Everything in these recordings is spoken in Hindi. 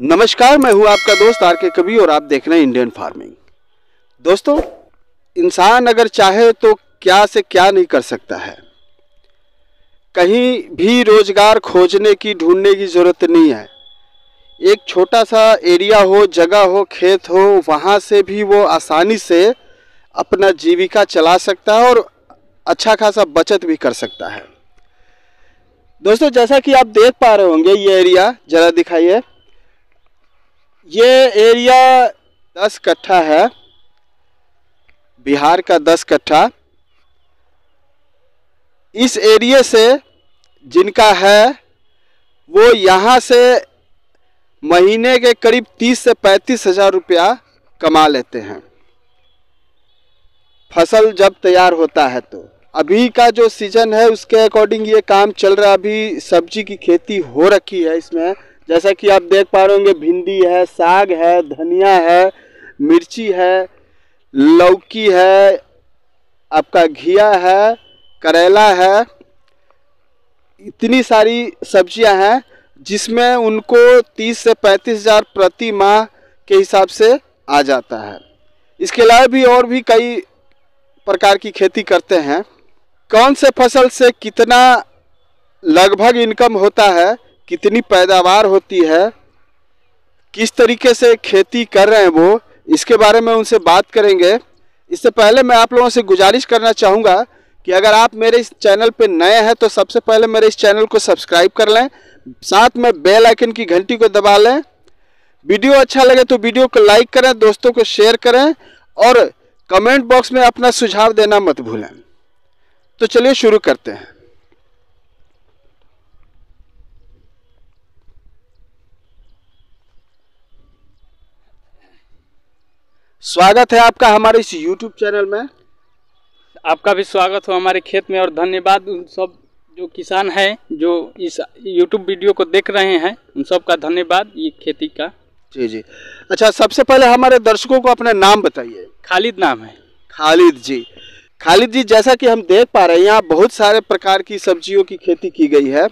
नमस्कार, मैं हूं आपका दोस्त आर के कवि और आप देख रहे हैं इंडियन फार्मिंग। दोस्तों, इंसान अगर चाहे तो क्या से क्या नहीं कर सकता है। कहीं भी रोजगार खोजने की ढूंढने की ज़रूरत नहीं है। एक छोटा सा एरिया हो, जगह हो, खेत हो, वहाँ से भी वो आसानी से अपना जीविका चला सकता है और अच्छा खासा बचत भी कर सकता है। दोस्तों, जैसा कि आप देख पा रहे होंगे, ये एरिया ज़रा दिखाइए। ये एरिया 10 कट्ठा है, बिहार का 10 कट्ठा। इस एरिया से जिनका है वो यहाँ से महीने के करीब 30 से 35 हज़ार रुपया कमा लेते हैं, फसल जब तैयार होता है। तो अभी का जो सीजन है उसके अकॉर्डिंग ये काम चल रहा है। अभी सब्जी की खेती हो रखी है इसमें, जैसा कि आप देख पा रहे होंगे। भिंडी है, साग है, धनिया है, मिर्ची है, लौकी है, आपका घिया है, करेला है। इतनी सारी सब्जियां हैं जिसमें उनको 30 से 35 हज़ार प्रति माह के हिसाब से आ जाता है। इसके अलावा भी और भी कई प्रकार की खेती करते हैं। कौन से फसल से कितना लगभग इनकम होता है, कितनी पैदावार होती है, किस तरीके से खेती कर रहे हैं वो, इसके बारे में उनसे बात करेंगे। इससे पहले मैं आप लोगों से गुजारिश करना चाहूँगा कि अगर आप मेरे इस चैनल पे नए हैं तो सबसे पहले मेरे इस चैनल को सब्सक्राइब कर लें, साथ में बेल आइकन की घंटी को दबा लें। वीडियो अच्छा लगे तो वीडियो को लाइक करें, दोस्तों को शेयर करें और कमेंट बॉक्स में अपना सुझाव देना मत भूलें। तो चलिए शुरू करते हैं। स्वागत है आपका हमारे इस YouTube चैनल में। आपका भी स्वागत हो हमारे खेत में और धन्यवाद उन सब जो किसान हैं जो इस YouTube वीडियो को देख रहे हैं, उन सब का धन्यवाद ये खेती का। जी। अच्छा, सबसे पहले हमारे दर्शकों को अपना नाम बताइए। खालिद नाम है। खालिद जी, जैसा कि हम देख पा रहे हैं यहाँ बहुत सारे प्रकार की सब्जियों की खेती की गई है।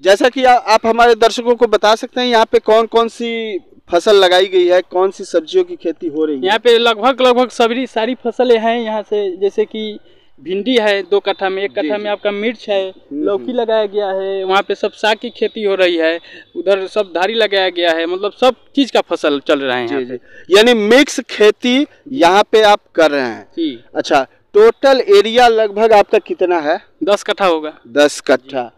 जैसा कि आप हमारे दर्शकों को बता सकते हैं यहाँ पे कौन कौन सी फसल लगाई गई है, कौन सी सब्जियों की खेती हो रही है। यहाँ पे लगभग सारी फसलें हैं यहाँ से, जैसे कि भिंडी है 2 कट्ठा में, 1 कट्ठा में आपका मिर्च है, लौकी लगाया गया है, वहाँ पे सब साग की खेती हो रही है, उधर सब धारी लगाया गया है, मतलब सब चीज का फसल चल रहा है यहाँ पे। यानी मिक्स खेती यहाँ पे आप कर रहे हैं जी। अच्छा, टोटल एरिया लगभग आपका कितना है? 10 कट्ठा होगा। 10 कट्ठा।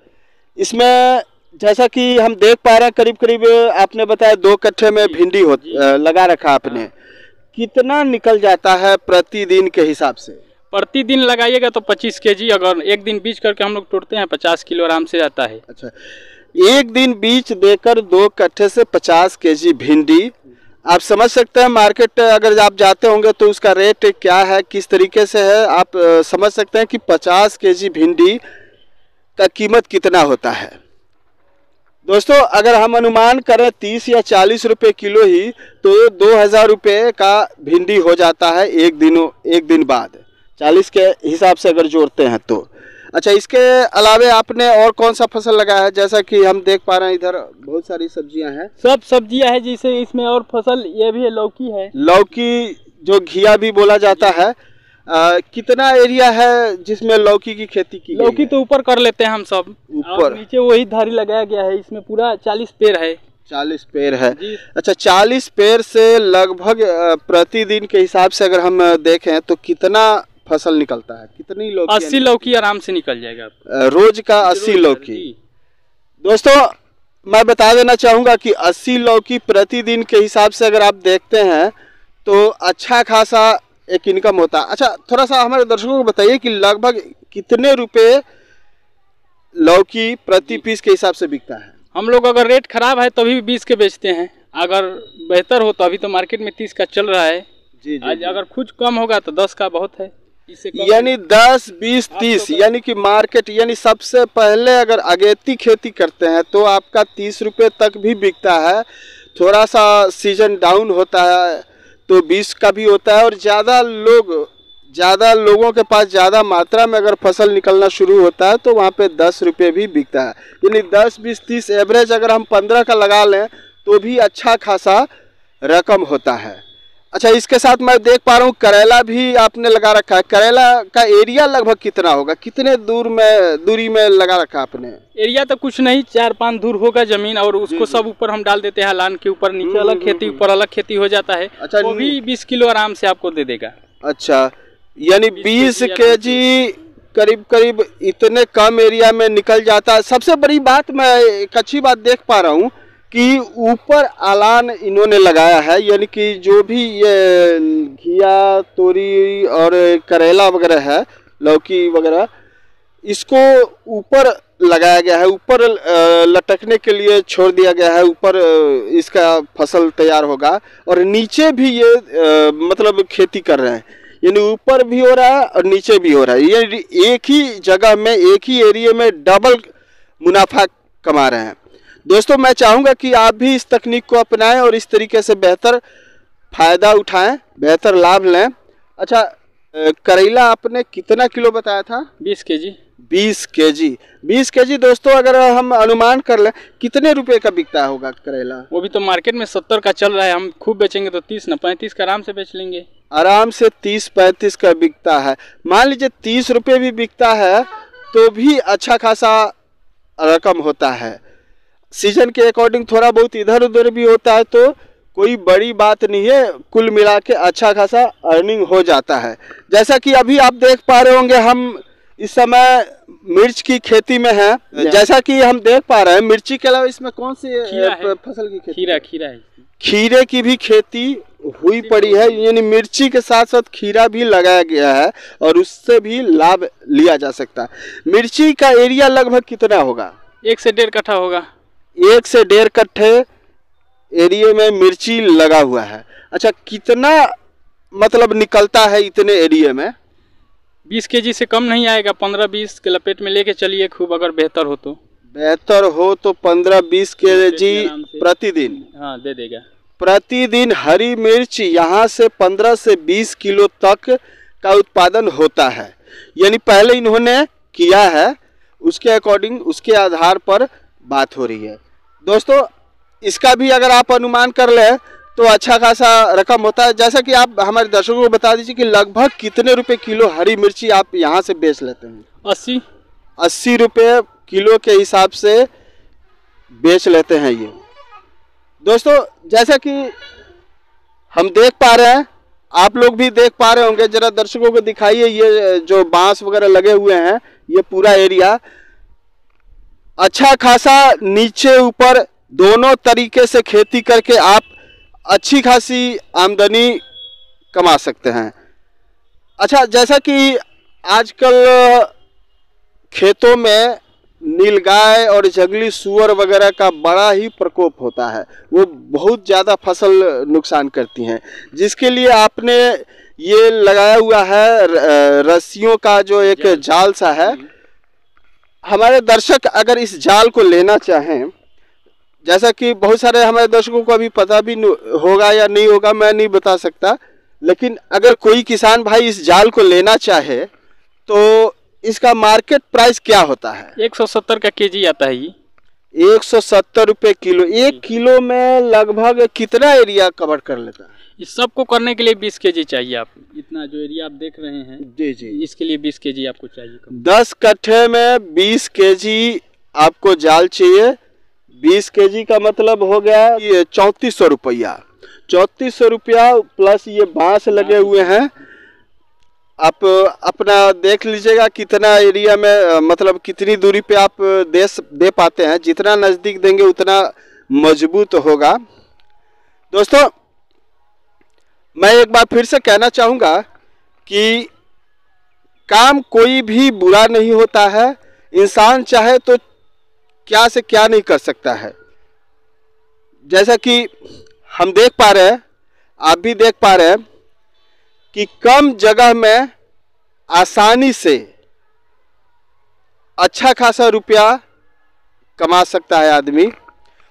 इसमें जैसा कि हम देख पा रहे हैं करीब आपने बताया 2 कट्ठे में भिंडी लगा रखा आपने। कितना निकल जाता है प्रतिदिन के हिसाब से? प्रतिदिन लगाइएगा तो 25 केजी, अगर एक दिन बीज करके हम लोग तोड़ते हैं 50 किलो आराम से जाता है। अच्छा, एक दिन बीज देकर 2 कट्ठे से 50 केजी भिंडी। आप समझ सकते हैं मार्केट अगर आप जाते होंगे तो उसका रेट क्या है, किस तरीके से है। आप समझ सकते हैं कि 50 केजी भिंडी का कीमत कितना होता है। दोस्तों, अगर हम अनुमान करें 30 या 40 रुपए किलो ही, तो 2000 रुपये का भिंडी हो जाता है एक दिन बाद, 40 के हिसाब से अगर जोड़ते हैं तो। अच्छा, इसके अलावे आपने और कौन सा फसल लगाया है? जैसा कि हम देख पा रहे हैं इधर बहुत सारी सब्जियां हैं। सब सब्जियां हैं, जैसे इसमें और फसल ये भी है, लौकी है। लौकी जो घिया भी बोला जाता है। कितना एरिया है जिसमें लौकी की खेती की? लौकी तो ऊपर कर लेते हैं हम सब, ऊपर नीचे वही धारी लगाया गया है। इसमें पूरा 40 पेड़ है। 40 पेड़ है। अच्छा, 40 पेड़ से लगभग प्रतिदिन के हिसाब से अगर हम देखें तो कितना फसल निकलता है? कितनी लौकी? 80 लौकी आराम से निकल जाएगा रोज का 80 लौकी। दोस्तों, मैं बता देना चाहूँगा कि 80 लौकी प्रतिदिन के हिसाब से अगर आप देखते हैं तो अच्छा खासा एक इनकम होता है। अच्छा, थोड़ा सा हमारे दर्शकों को बताइए कि लगभग कितने रुपए लौकी प्रति पीस के हिसाब से बिकता है? हम लोग अगर रेट खराब है तभी 20 के बेचते हैं, अगर बेहतर हो तो अभी तो मार्केट में 30 का चल रहा है। जी। अगर कुछ कम होगा तो 10 का बहुत है। यानी 10, 20, 30, यानी कि मार्केट, यानी सबसे पहले अगर अगेती खेती करते हैं तो आपका 30 रुपये तक भी बिकता है। थोड़ा सा सीजन डाउन होता है तो 20 का भी होता है, और ज़्यादा लोगों के पास ज़्यादा मात्रा में अगर फसल निकलना शुरू होता है तो वहाँ पे 10 रुपये भी बिकता है। यानी 10, 20, 30 एवरेज अगर हम 15 का लगा लें तो भी अच्छा खासा रकम होता है। अच्छा, इसके साथ मैं देख पा रहा हूँ करेला भी आपने लगा रखा है। करेला का एरिया लगभग कितना होगा, कितने दूरी में लगा रखा आपने? एरिया तो कुछ नहीं, 4-5 दूर होगा जमीन, और उसको सब ऊपर हम डाल देते हैं लान के ऊपर, नीचे अलग खेती ऊपर अलग खेती हो जाता है। अच्छा, वो भी 20 किलो आराम से आपको दे देगा। अच्छा, यानी 20 केजी करीब करीब इतने कम एरिया में निकल जाता है। सबसे बड़ी बात, मैं एक अच्छी बात देख पा रहा हूँ कि ऊपर अलान इन्होंने लगाया है, यानी कि जो भी ये घिया, तोरी और करेला वगैरह है, लौकी वगैरह, इसको ऊपर लगाया गया है, ऊपर लटकने के लिए छोड़ दिया गया है। ऊपर इसका फसल तैयार होगा और नीचे भी ये मतलब खेती कर रहे हैं, यानी ऊपर भी हो रहा है और नीचे भी हो रहा है। ये एक ही जगह में, एक ही एरिया में डबल मुनाफा कमा रहे हैं। दोस्तों, मैं चाहूँगा कि आप भी इस तकनीक को अपनाएं और इस तरीके से बेहतर फ़ायदा उठाएं, बेहतर लाभ लें। अच्छा, करेला आपने कितना किलो बताया था? 20 केजी। 20 केजी। 20 केजी दोस्तों, अगर हम अनुमान कर लें कितने रुपए का बिकता होगा करेला? वो भी तो मार्केट में 70 का चल रहा है, हम खूब बेचेंगे तो 30 ना 35 का आराम से बेच लेंगे। आराम से 30-35 का बिकता है। मान लीजिए 30 रुपये भी बिकता है तो भी अच्छा खासा रकम होता है। सीजन के अकॉर्डिंग थोड़ा बहुत इधर उधर भी होता है तो कोई बड़ी बात नहीं है, कुल मिला के अच्छा खासा अर्निंग हो जाता है। जैसा कि अभी आप देख पा रहे होंगे, हम इस समय मिर्च की खेती में हैं। जैसा कि हम देख पा रहे हैं, मिर्ची के अलावा इसमें कौन सी फसल की खेती? खीरा है। खीरे की भी खेती हुई पड़ी है, यानी मिर्ची के साथ साथ खीरा भी लगाया गया है और उससे भी लाभ लिया जा सकता है। मिर्ची का एरिया लगभग कितना होगा? 1 से 1.5 कट्ठा होगा। 1 से 1.5 कट्ठे एरिया में मिर्ची लगा हुआ है। अच्छा, कितना मतलब निकलता है इतने एरिया में? 20 केजी से कम नहीं आएगा, 15-20 के लपेट में लेके चलिए खूब, अगर बेहतर हो तो। बेहतर हो तो 15-20 केजी प्रतिदिन? हाँ, दे देगा। प्रतिदिन हरी मिर्च यहाँ से 15 से 20 किलो तक का उत्पादन होता है, यानी पहले इन्होंने किया है, उसके अकॉर्डिंग, उसके आधार पर बात हो रही है। दोस्तों, इसका भी अगर आप अनुमान कर लें तो अच्छा खासा रकम होता है। जैसा कि आप हमारे दर्शकों को बता दीजिए कि लगभग कितने रुपए किलो हरी मिर्ची आप यहाँ से बेच लेते हैं? 80 रुपये किलो के हिसाब से बेच लेते हैं ये। दोस्तों, जैसा कि हम देख पा रहे हैं, आप लोग भी देख पा रहे होंगे, जरा दर्शकों को दिखाइए, ये जो बांस वगैरह लगे हुए हैं, ये पूरा एरिया अच्छा खासा नीचे ऊपर दोनों तरीके से खेती करके आप अच्छी खासी आमदनी कमा सकते हैं। अच्छा, जैसा कि आजकल खेतों में नीलगाय और जंगली सूअर वगैरह का बड़ा ही प्रकोप होता है, वो बहुत ज़्यादा फसल नुकसान करती हैं, जिसके लिए आपने ये लगाया हुआ है रस्सियों का जो एक जाल सा है। हमारे दर्शक अगर इस जाल को लेना चाहें, जैसा कि बहुत सारे हमारे दर्शकों को अभी पता भी होगा या नहीं होगा, मैं नहीं बता सकता, लेकिन अगर कोई किसान भाई इस जाल को लेना चाहे तो इसका मार्केट प्राइस क्या होता है? 170 का केजी आता है ये। 170 रुपये किलो। 1 किलो में लगभग कितना एरिया कवर कर लेता है? इस सबको करने के लिए 20 केजी चाहिए। आप इतना जो एरिया आप देख रहे हैं, जी जी, इसके लिए 20 केजी आपको चाहिए। 10 कट्ठे में 20 केजी आपको जाल चाहिए। 20 केजी का मतलब हो गया ये 3400 रुपया। 3400 रुपया प्लस ये बांस लगे हुए हैं। आप अपना देख लीजिएगा कितना एरिया में, मतलब कितनी दूरी पे आप दे पाते हैं। जितना नज़दीक देंगे उतना मजबूत होगा। दोस्तों, मैं एक बार फिर से कहना चाहूँगा कि काम कोई भी बुरा नहीं होता है। इंसान चाहे तो क्या से क्या नहीं कर सकता है। जैसा कि हम देख पा रहे हैं, आप भी देख पा रहे हैं कि कम जगह में आसानी से अच्छा खासा रुपया कमा सकता है आदमी,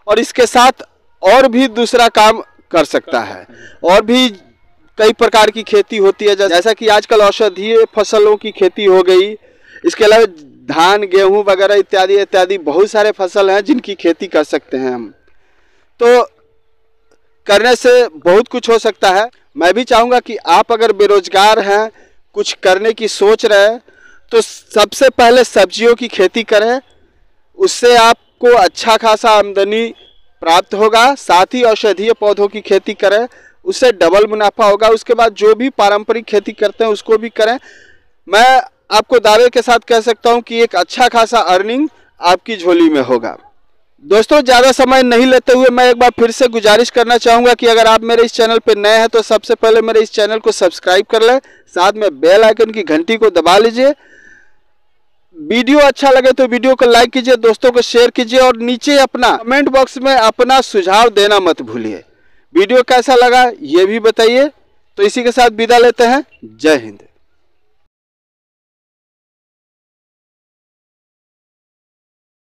और इसके साथ और भी दूसरा काम कर सकता है। और भी कई प्रकार की खेती होती है, जैसा कि आजकल औषधीय फसलों की खेती हो गई। इसके अलावा धान, गेहूं वगैरह इत्यादि इत्यादि बहुत सारे फसल हैं जिनकी खेती कर सकते हैं हम। तो करने से बहुत कुछ हो सकता है। मैं भी चाहूँगा कि आप अगर बेरोजगार हैं, कुछ करने की सोच रहे हैं, तो सबसे पहले सब्जियों की खेती करें। उससे आपको अच्छा खासा आमदनी प्राप्त होगा। साथ ही औषधीय पौधों की खेती करें, उससे डबल मुनाफा होगा। उसके बाद जो भी पारंपरिक खेती करते हैं उसको भी करें। मैं आपको दावे के साथ कह सकता हूं कि एक अच्छा खासा अर्निंग आपकी झोली में होगा। दोस्तों, ज़्यादा समय नहीं लेते हुए मैं एक बार फिर से गुजारिश करना चाहूँगा कि अगर आप मेरे इस चैनल पर नए हैं तो सबसे पहले मेरे इस चैनल को सब्सक्राइब कर लें, साथ में बेल आइकन की घंटी को दबा लीजिए। वीडियो अच्छा लगे तो वीडियो को लाइक कीजिए, दोस्तों को शेयर कीजिए और नीचे अपना कमेंट बॉक्स में अपना सुझाव देना मत भूलिए। वीडियो कैसा लगा ये भी बताइए। तो इसी के साथ विदा लेते हैं। जय हिंद।